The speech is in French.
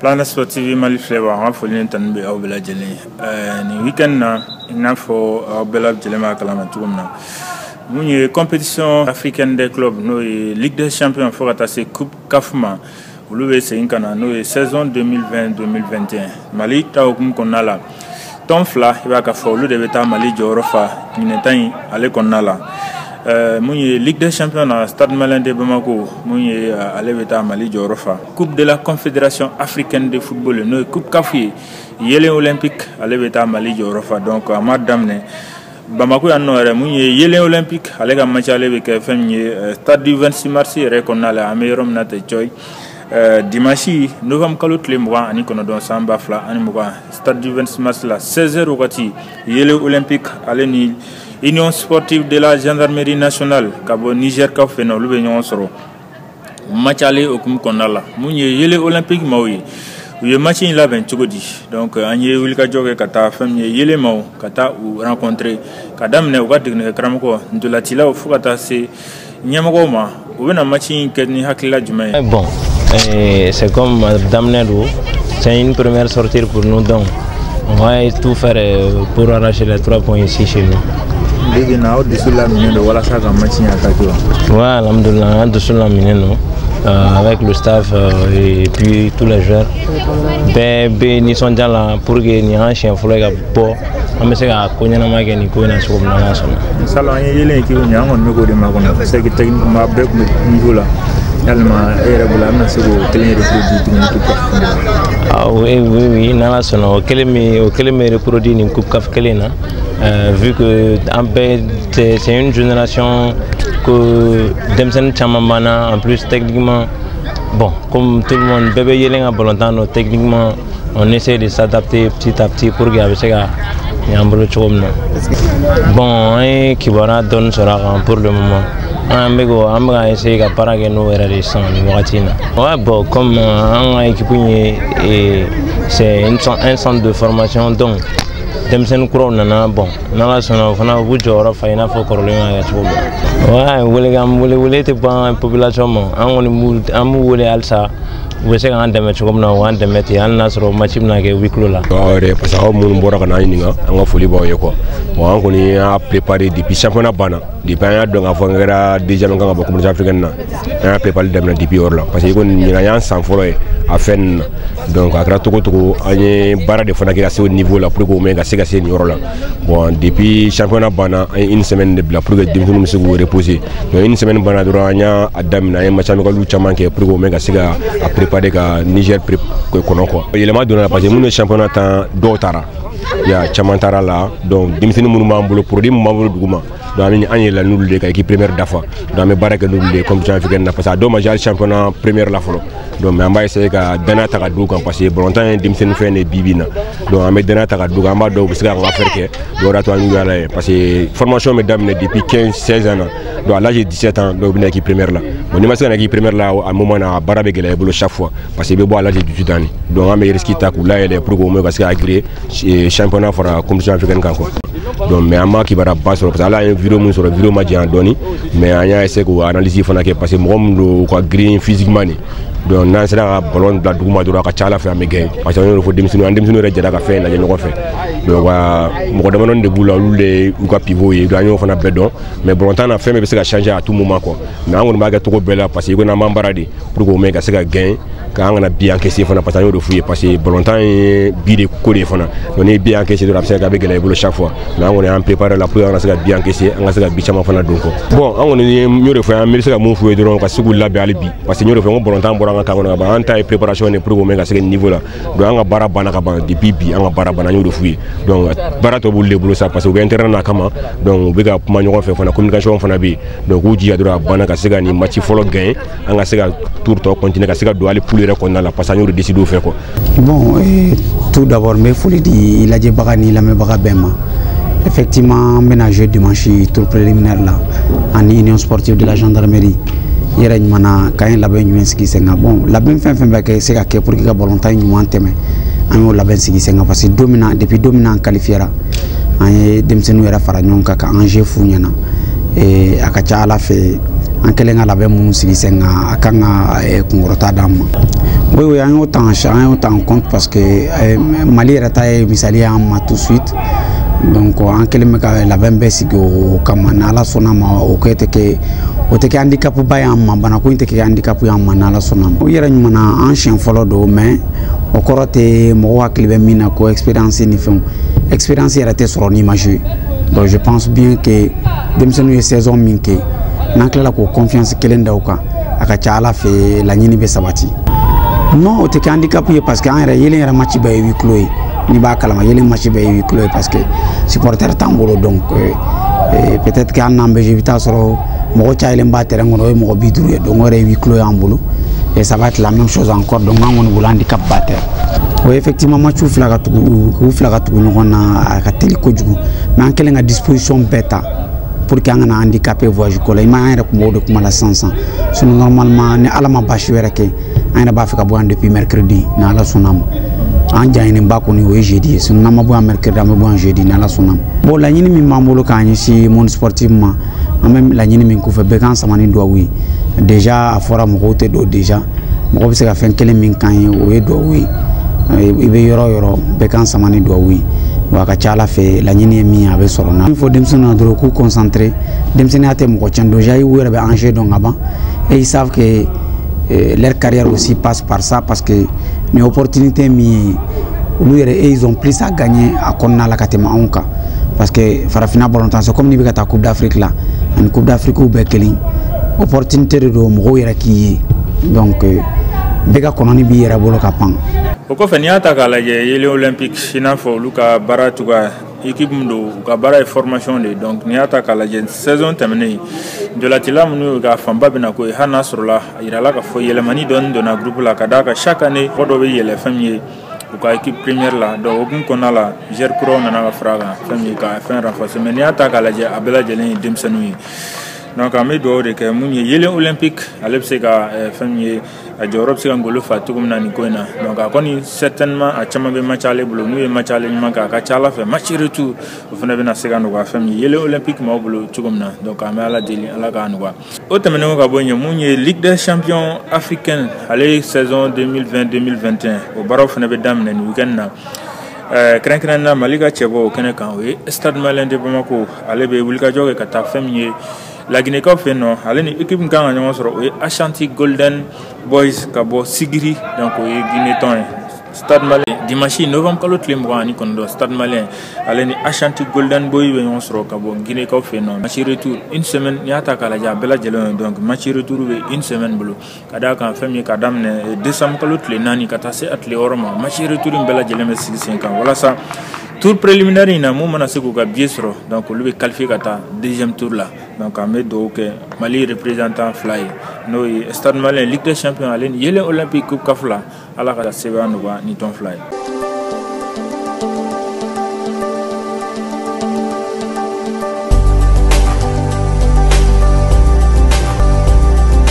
Planet Sportive Mali Flavor an foli tan be aw bela jeli ni weekend na ina fo aw bela jeli ma kala ma tugumna munye compétition africaine des clubs no Ligue des champions fo kata se coupe kafma ulu be se inkana no saison 2020-2021 Mali taw kum konala ton fla iba ka fo ulu de beta Mali jorofa ni netan ale konala Mounié Ligue des champions na Stade Malien de Bamako Mounié Aleveta Mali Jorofa Coupe de la Confédération africaine de football no Coupe Kafi Yele Olympique Aleveta Mali Jorofa donc madame ne Bamako ya no Mounié Yele Olympique alega match aleveka femye Stade du 26 mars rekonala amerom na te choy dimanche novembre kalot le mois ani kono don samba fla ani mois Stade du 26 mars la 16h wakati Yele Olympique aleni Union sportive de la gendarmerie nationale Cabo Niger ka feno lube nyon soro match aller okum konala munye yele olympique mawi ye match la ben chogodi donc anye wilka joge kata famye yele maw kata ou rencontrer kadam ne wadi ne kramko ndolatila o fukata se nyamako ma ou bena match kenni hakila jumay bon c'est comme Damnelo c'est une première sortie pour nous donc on va tout faire pour arracher les 3 points ici chez nous. Ouais, avec le staff et puis tous les joueurs. Ils sont déjà là pour que nous ayons un chien pour on se a konya na mageni ko na so na na so salo an yele ki nya ngon me ko de ma ko na c'est que technique ma be ko niveau là tellement irrégulier na se ko télé reproduit ni tout ah oui na la so no kelemi reproduit ni coupe kaf kelena vu que c'est une génération que Demsen Chamambana en plus techniquement bon comme tout le monde bébé yele nga bolantano techniquement on essaie de s'adapter petit à petit pour que ça bon qui va donner pour le moment on va essayer de parager nos ouais bon comme un équipe c'est un centre de formation donc Demsen Kuro nana bon nala sona fana bujora faina fo korolema ya chobo ouais wole te ban population mo amu wole alsa wese kan deme chogom na wan deme ti al nasro machim na ke wiklo la ore parce que mun bora kana ninga anga foli ba yeko bon an koni a préparer depuis championnat bana depuis an do nga fo ngara déjà nga ba communauté africaine na a préparer dem na depuis or la parce que kon ni nga sans folo a fen donc akra toko anye bara de fona ke assez au niveau là pour ko menga sega sen or la bon depuis championnat bana une semaine de la pour que dimunu se reposer donc une semaine bana do anya adam na match amical lu chaman ke pour ko menga sega a préparer ka Niger kono quoi il m'a donné parce que mon championnat temps d'otara ya chamantara là donc dimsini munu mambulo produit mambulo duguma donc ani la nul de ka équipe première dafa donc me baraka nul de comme j'en fais na parce que do majal championnat première la folo donc me amba essayer ka dana taka du kan parce que longtemps dimsini fait ne bibina donc ame dana taka du kan ba do bisika on va faire que do rato an yala parce que formation mesdames depuis 15-16 ans donc à l'âge de 17 ans donc une équipe première là bon ni ma c'est équipe première là à moment na barabe gele bolo chaque fois parce que be bo à l'âge de 18 ans donc ame risque ta ku là elle pour que parce que agréé championnat pour la compétition africaine quoi donc mais ama qui va passer parce que là une vidéo mun sur vidéo ma dia doni mais anya essayer ko analyser fana ke parce que mom do ko green physiquement ni donc nan sera ballon de duguma do ka chala fa me gay parce que on faut demsinu rejada ka fe na je ko fe donc mo ko demandon de boula lule ko pivot et gagnon fana bedon mais bon temps na fait mais c'est changer à tout moment quoi mais on va ga to ko bela parce que ko na mambaradi pour ko me ga se ga gain quand on a bien encaissé fana parce que on refouiller parce que bon temps bi de ko de fana on est bien encaissé de la se ga be gele bolo chaque fois là on est en préparer la pour on a se ga bien encaissé on a se ga bi chama fana donc bon on est mieux refouiller mais se ga mon fouiller de donc parce que la be alibi parce que nous refouiller bon temps bon ka on a en temps préparation pour ko me ga se niveau là donc on a bara bana ka ban depuis bi on a bara bana ñu refouiller donc barato bu lebulu ça parce que be internet na kama donc be ga kuma ñoko fe fana communication fana bi donc uji adura bana ka sega ni match folo gain anga sega tour to continuer ka sega do aller pour le qu'on a la parce que ñu décider faire quoi bon tout d'abord mais faut le dire il a dit bagani la me baga bema effectivement ménage dimanche tour préliminaire là en union sportive de la gendarmerie yere mana quand la ben ñu ski senga bon la ben fin ba ke sega ke pour que ballon tay ñu anteme ami la ben sigi senga parce que dominant depuis dominant qualifiera ay dem senu era fara ñonka ka enjeu fu ñana et akacha ala fe an kelen ka labɛn minnu sigi sen kan a kan ka kunkɔrɔta d'an ma. Oui, an y'o ta en compte parce que Mali yɛrɛ ta ye misali y'an ma tout de suite. Donc an kelen bɛ ka labɛn bɛɛ sigi o kama n'Ala sɔnna ma o tɛ kɛ handicap ba y'an ma, banako in tɛ kɛ handicap y'an ma n'Ala sɔnna ma. O yɛrɛ ɲuman na an siɲɛ fɔlɔ don mais o kɔrɔ tɛ mɔgɔw hakili bɛ min na ko expérience ni fɛnw. Expérience yɛrɛ tɛ sɔrɔ n'i ma jouer. Donc je pense bien que denmisɛnninw ye saison min kɛ n'an tilala k'o confiance kelen da o kan a ka ca Ala fɛ laɲini bɛ sabati. Non, o tɛ kɛ handicap ye parce que an yɛrɛ yelen yɛrɛ match bɛɛ ye huis clos ye. N'i b'a kalama yelen match bɛɛ ye huis clos ye parce que supporter t'an bolo donc peut-être que an n'an bɛ jouer i bɛ taa sɔrɔ mɔgɔ cayalen b'a terrain kɔnɔ o ye mɔgɔ 50 ye donc o yɛrɛ ye huis clos y'an bolo et ça va être la même chose encore donc an kɔni bolo handicap ba tɛ. O effectivement match fila ka tugu ɲɔgɔn na a ka teli kojugu mais an kɛlen ka disposition bɛɛ ta pour que an kana handicapé voyage ko la i ma an yɛrɛ kun b'o de kuma la sisan sinon normalement ni Ala ma basi wɛrɛ kɛ an yɛrɛ b'a fɛ ka bɔ yan depuis mercredi ni Ala sɔnna ma. An jaɲiniba kɔni o ye jeudi ye sinon n'an ma bɔ yan mercredi an bɛ bɔ yan jeudi ni Ala sɔnna ma. Bon laɲini min b'an bolo k'an ɲɛsin monde sportif ma an bɛ laɲini min k'u fɛ bɛɛ k'an sama ni duwawu ye déjà a fɔra mɔgɔw tɛ don déjà mɔgɔ bɛ se ka fɛn kelen min k'an ye o ye duwawu ye i bɛ yɔrɔ o yɔrɔ bɛɛ k'an sama ni duwawu ye wa a ka ca Ala fɛ laɲini ye min ye a bɛ sɔrɔ n'a fɔ denmisɛnninw na dɔrɔn k'u concentré denmisɛnninya tɛ mɔgɔ cɛn déjà u yɛrɛ bɛ enjeu dɔn ka ban et ils savent que leur carrière aussi passe par ça parce que ni opportunité min olu yɛrɛ ils ont plus à gagner a kɔnɔna la ka tɛmɛ anw kan parce que farafina ballontan c'est comme n'i bɛ ka taa Coupe d'Afrique la ani Coupe d'Afrique bɛɛ kelen opportunité de don mɔgɔw yɛrɛ k'i ye donc bɛɛ ka kɔnɔni b'i yɛrɛ bolo ka pan. O kɔfɛ n'i y'a ta k'a lajɛ yelen olympique i n'a fɔ olu ka baara cogoya équipe min don u ka baara ye formation de donc n'i y'a ta k'a lajɛ saison tɛmɛnen ndolatila minnu y'u ka fanba bɛna ko ye hali n'a sɔrɔla a yirala k'a fɔ yɛlɛmani dɔɔni donna groupe la ka d'a kan chaque année mɔgɔ dɔ bɛ yɛlɛ fɛn min ye u ka équipe première la donc o kun kɔnɔna la joueur kuraw nana ka fara kan fɛn min ye ka fɛn renforcer mais n'i y'a ta k'a lajɛ a bɛɛ lajɛlen ye denmisɛnninw ye donc an bɛ dugawu de kɛ mun ye yelen olympique ale bɛ se ka fɛn min ye a jɔyɔrɔ bɛ se ka ngolo fa cogo min na nin ko in na donc a kɔni certainement a caman bɛ match ale bolo n'u ye match ale ɲuman kɛ a ka ca Ala fɛ match retour o fana bɛna se ka nɔgɔya fɛn min ye yelen olympique m'aw bolo cogo min na donc an bɛ Ala deli Ala k'a nɔgɔya. O tɛmɛnen ka bɔ yen mun ye Ligue des champions africaine ale saison 2020-2021 o baaraw fana bɛ daminɛ nin week-end na. Kɛrɛnkɛrɛnnenya Mali ka cɛbɔ o kɛnɛ kan o ye Stade Malien de Bamako ale bɛ wulikajɔ kɛ ka taa fɛn min ye Laginɛkaw fɛ yen nɔ ale ni équipe min kan ka ɲɔgɔn sɔrɔ o ye Ashanti Golden Boys ka bɔ Sigiri donc o ye Guinée-tɔn ye Stade Malien dimanche novembre kalo tile 29 Stade Malien ale ni Ashanti Golden Boys bɛ ɲɔgɔn sɔrɔ ka bɔ Guinée-kaw fɛ yen nɔ match retour une semaine n'i y'a ta k'a lajɛ a bɛɛ lajɛlen donc match retour bɛ une semaine bolo ka d'a kan fɛn min ye ka daminɛ décembre kalo tile 4 ka taa se a tile 6 ma match retour in bɛɛ lajɛlen bɛ sigi sen kan walasa tour préliminaire in na mun mana se k'u ka billet sɔrɔ donc olu bɛ qualifier ka taa deuxième tour la donc an bɛ dugawu kɛ Mali représentant fila ye n'o ye Stade Malien Ligue des champions ale ni yelen olympique coupe CAF la Ala ka sɛbɛn nɔgɔya ni tɔn fila ye.